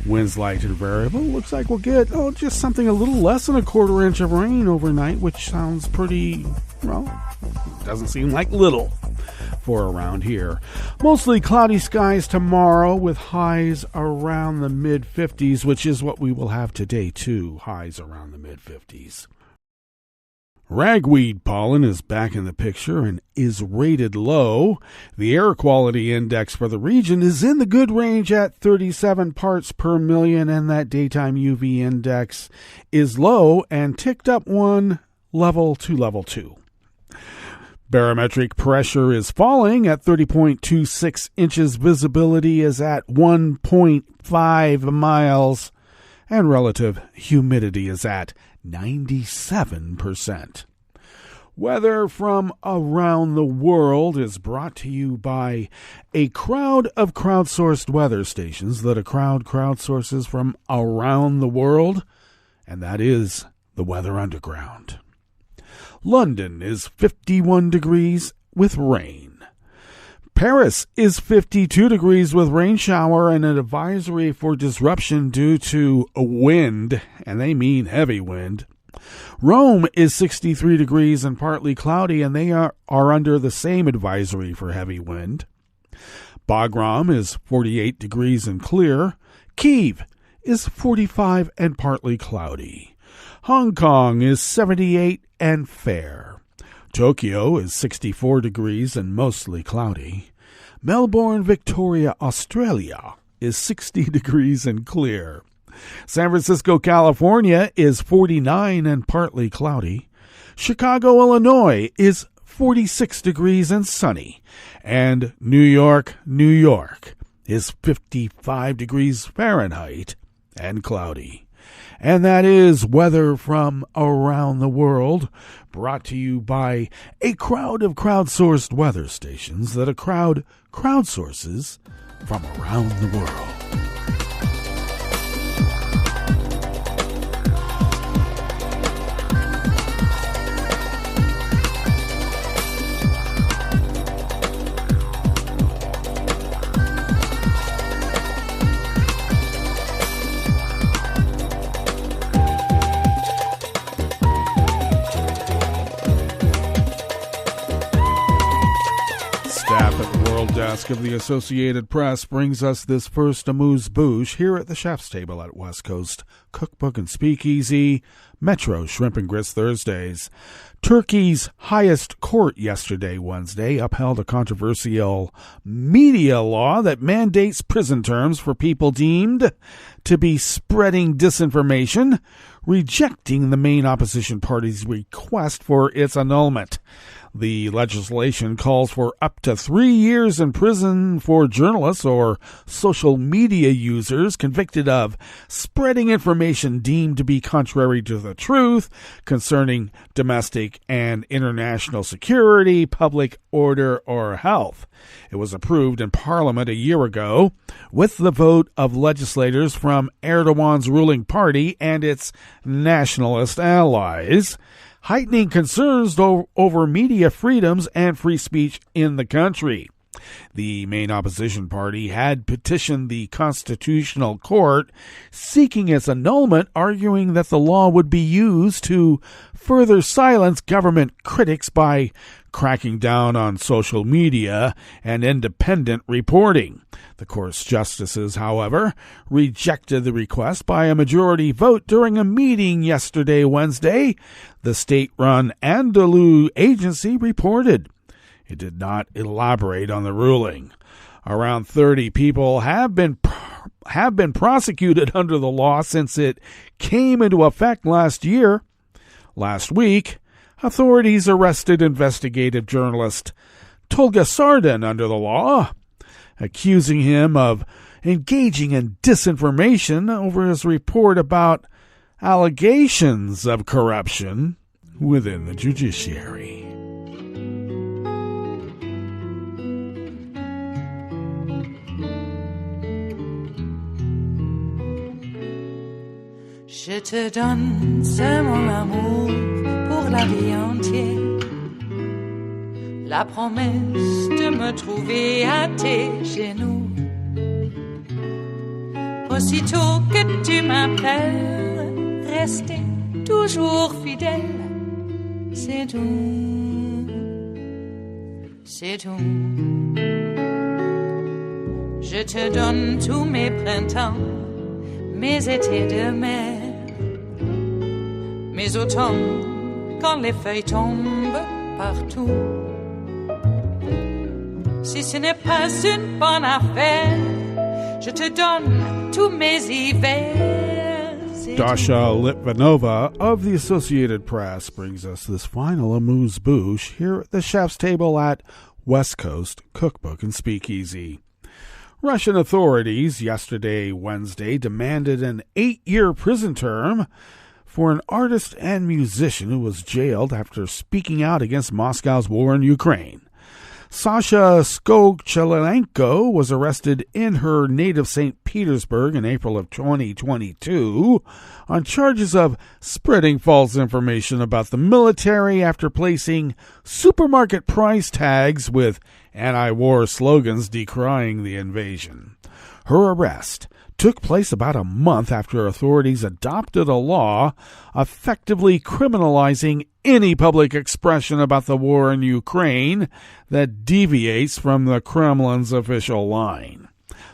Winds light and variable. Looks like we'll get just something a little less than a quarter inch of rain overnight, which sounds pretty, well, doesn't seem like little for around here. Mostly cloudy skies tomorrow with highs around the mid-50s, which is what we will have today too, highs around the mid-50s. Ragweed pollen is back in the picture and is rated low. The air quality index for the region is in the good range at 37 parts per million, and that daytime UV index is low and ticked up one level to level 2. Barometric pressure is falling at 30.26 inches. Visibility is at 1.5 miles. And relative humidity is at 97%. Weather from around the world is brought to you by a crowd of crowdsourced weather stations that a crowd crowdsources from around the world, and that is the Weather Underground. London is 51 degrees with rain. Paris is 52 degrees with rain shower and an advisory for disruption due to a wind, and they mean heavy wind. Rome is 63 degrees and partly cloudy, and they are under the same advisory for heavy wind. Bagram is 48 degrees and clear. Kyiv is 45 and partly cloudy. Hong Kong is 78 and fair. Tokyo is 64 degrees and mostly cloudy. Melbourne, Victoria, Australia is 60 degrees and clear. San Francisco, California is 49 and partly cloudy. Chicago, Illinois is 46 degrees and sunny. And New York, New York is 55 degrees Fahrenheit and cloudy. And that is weather from around the world, brought to you by a crowd of crowdsourced weather stations that a crowd crowdsources from around the world. of the Associated Press brings us this first amuse-bouche here at the chef's table at West Coast Cookbook and Speakeasy, Metro Shrimp and Grits Thursdays. Turkey's highest court yesterday, Wednesday, upheld a controversial media law that mandates prison terms for people deemed to be spreading disinformation, rejecting the main opposition party's request for its annulment. The legislation calls for up to 3 years in prison for journalists or social media users convicted of spreading information deemed to be contrary to the truth concerning domestic and international security, public order, or health. It was approved in Parliament a year ago with the vote of legislators from Erdogan's ruling party and its nationalist allies, heightening concerns over media freedoms and free speech in the country. The main opposition party had petitioned the Constitutional Court seeking its annulment, arguing that the law would be used to further silence government critics by cracking down on social media and independent reporting. The court's justices, however, rejected the request by a majority vote during a meeting yesterday, Wednesday, the state-run Anadolu agency reported. It did not elaborate on the ruling. Around 30 people have been prosecuted under the law since it came into effect last year. Last week, authorities arrested investigative journalist Tolga Sardan under the law, accusing him of engaging in disinformation over his report about allegations of corruption within the judiciary. Je te donne c'est mon amour pour la vie entière. La promesse de me trouver à tes genoux. Aussitôt que tu m'appelles, rester toujours fidèle. C'est tout, c'est tout. Je te donne tous mes printemps, mes étés de mer. Mes automnes, quand les feuilles tombent partout. Si ce n'est pas une bonne affaire, je te donne tous mes hivers. Dasha Litvinova of the Associated Press brings us this final amuse-bouche here at the chef's table at West Coast Cookbook and Speakeasy. Russian authorities yesterday, Wednesday, demanded an 8-year prison term for an artist and musician who was jailed after speaking out against Moscow's war in Ukraine. Sasha Skokchelenko was arrested in her native St. Petersburg in April of 2022 on charges of spreading false information about the military after placing supermarket price tags with anti-war slogans decrying the invasion. Her arrest took place about a month after authorities adopted a law effectively criminalizing any public expression about the war in Ukraine that deviates from the Kremlin's official line.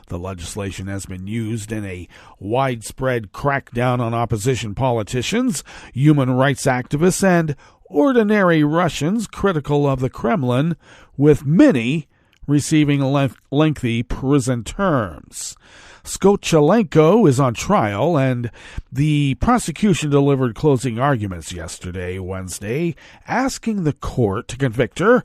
The legislation has been used in a widespread crackdown on opposition politicians, human rights activists, and ordinary Russians critical of the Kremlin, with many receiving lengthy prison terms. Skokchelenko is on trial, and the prosecution delivered closing arguments yesterday, Wednesday, asking the court to convict her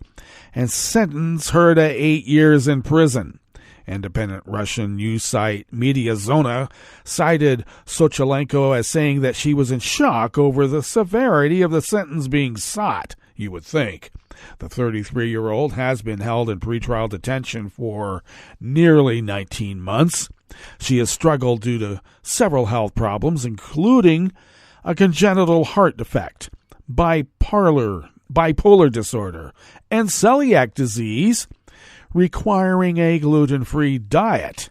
and sentence her to 8 years in prison. Independent Russian news site Mediazona cited Skokchelenko as saying that she was in shock over the severity of the sentence being sought, you would think. The 33-year-old has been held in pretrial detention for nearly 19 months. She has struggled due to several health problems, including a congenital heart defect, bipolar disorder, and celiac disease, requiring a gluten-free diet.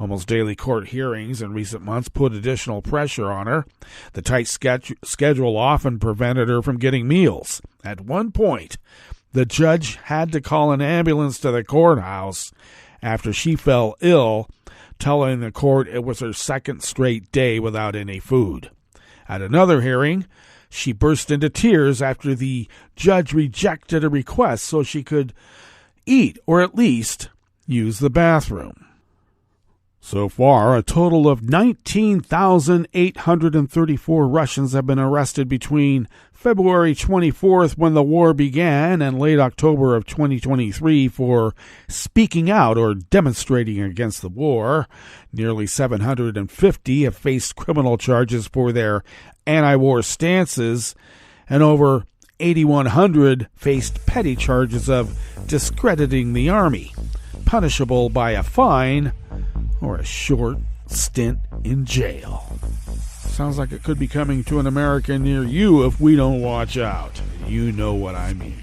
Almost daily court hearings in recent months put additional pressure on her. The tight schedule often prevented her from getting meals. At one point, the judge had to call an ambulance to the courthouse after she fell ill, telling the court it was her second straight day without any food. At another hearing, she burst into tears after the judge rejected a request so she could eat or at least use the bathroom. So far, a total of 19,834 Russians have been arrested between February 24th, when the war began, and late October of 2023 for speaking out or demonstrating against the war. Nearly 750 have faced criminal charges for their anti-war stances, and over 8,100 faced petty charges of discrediting the army, punishable by a fine or a short stint in jail. Sounds like it could be coming to an America near you if we don't watch out. You know what I mean.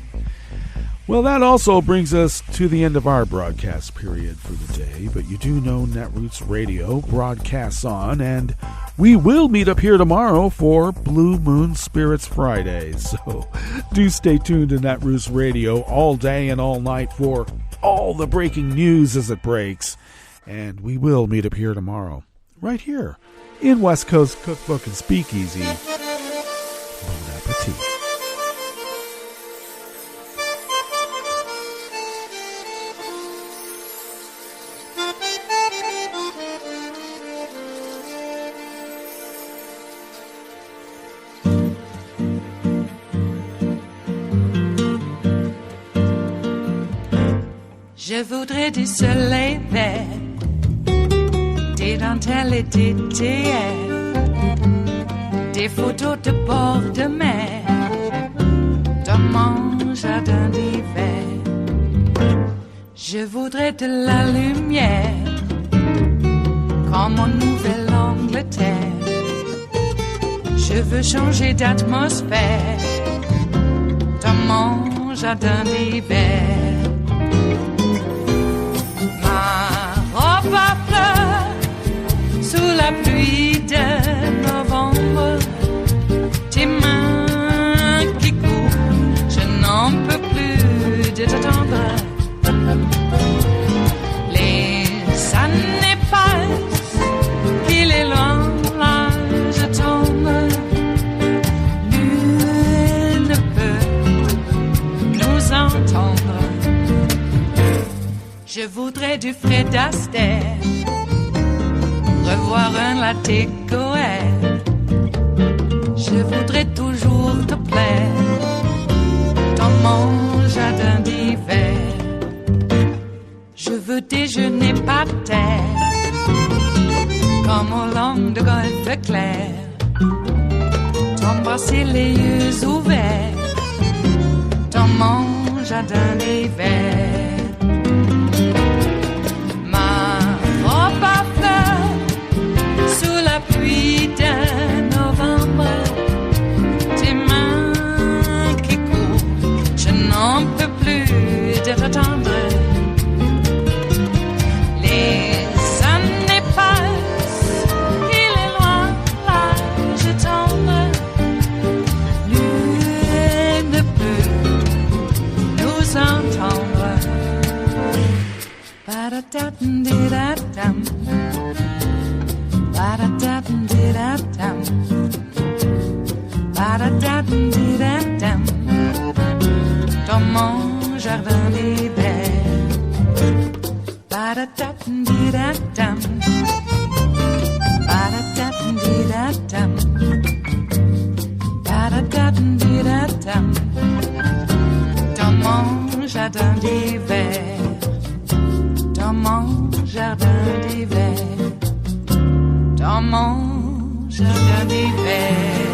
Well, that also brings us to the end of our broadcast period for the day, but you do know Netroots Radio broadcasts on, and we will meet up here tomorrow for Blue Moon Spirits Friday. So do stay tuned to Netroots Radio all day and all night for all the breaking news as it breaks. And we will meet up here tomorrow, right here in West Coast Cookbook and Speakeasy. Bon appetit. Je voudrais du soleil vert, des dentelles et des théières, des photos de bord de mer, dans mon jardin d'hiver. Je voudrais de la lumière, comme en Nouvelle-Angleterre. Je veux changer d'atmosphère, dans mon jardin d'hiver. Ma robe à fleurs, sous la pluie de novembre, tes mains qui courent, je n'en peux plus de t'attendre. Les années passent, qu'il est loin, là je tombe. Nul ne peut nous entendre. Je voudrais du Fred Astaire, revoir un latte Goël. Je voudrais toujours te plaire, dans mon jardin d'hiver. Je veux déjeuner par terre, comme au long de golfe clair. T'embrasser les yeux ouverts, dans mon jardin d'hiver. Pluie de novembre, tes mains qui courent, je n'en peux plus de t'attendre. Les années passent, il est loin, là je tombe. Nul ne peut nous entendre. Ba-da-da-dum-di-da-dum. Ba-da-da-dum-di-da-dum. Ba-da-da-dum-di-da-dum. Dans mon jardin d'hiver. Ba-da-da-dum-di-da-dum. Ba-da-da-dum-di-da-dum. Ba-da-da-dum-di-da-dum. Dans mon jardin d'hiver. Dans mon jardin d'hiver. Dans mon jardin d'hiver.